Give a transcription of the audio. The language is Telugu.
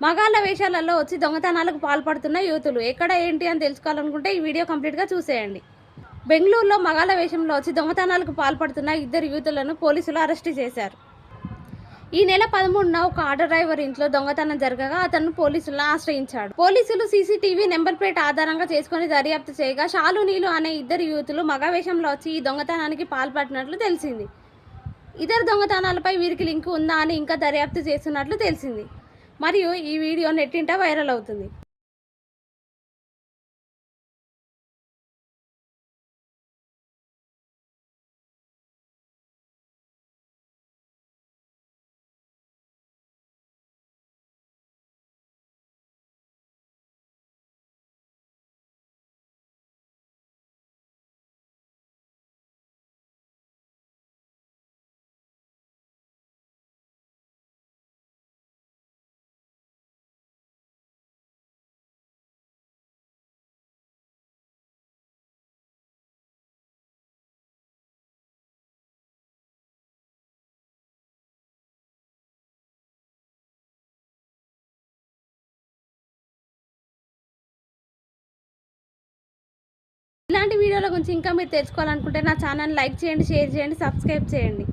మగాళ్ళ వేషాలలో వచ్చి దొంగతనాలకు పాల్పడుతున్న యువతులు ఎక్కడ ఏంటి అని తెలుసుకోవాలనుకుంటే ఈ వీడియో కంప్లీట్గా చూసేయండి. బెంగళూరులో మగాళ్ళ వేషంలో వచ్చి దొంగతనాలకు పాల్పడుతున్న ఇద్దరు యువతులను పోలీసులు అరెస్టు చేశారు. ఈ నెల 13న ఒక ఆటో డ్రైవర్ ఇంట్లో దొంగతనం జరగగా అతను పోలీసులను ఆశ్రయించాడు. పోలీసులు సీసీటీవీ నెంబర్ ప్లేట్ ఆధారంగా చేసుకుని దర్యాప్తు చేయగా షాలు నీలు అనే ఇద్దరు యువతులు మగ వేషంలో వచ్చి ఈ దొంగతనానికి పాల్పడినట్లు తెలిసింది. ఇతర దొంగతనాలపై వీరికి లింక్ ఉందా అని ఇంకా దర్యాప్తు చేస్తున్నట్లు తెలిసింది. మరియు ఈ వీడియో నెట్టింట వైరల్ అవుతుంది. ఇలాంటి వీడియోల గురించి ఇంకా మీరు తెలుసుకోవాలనుకుంటే నా ఛానల్ లైక్ చేయండి, షేర్ చేయండి, సబ్స్క్రైబ్ చేయండి.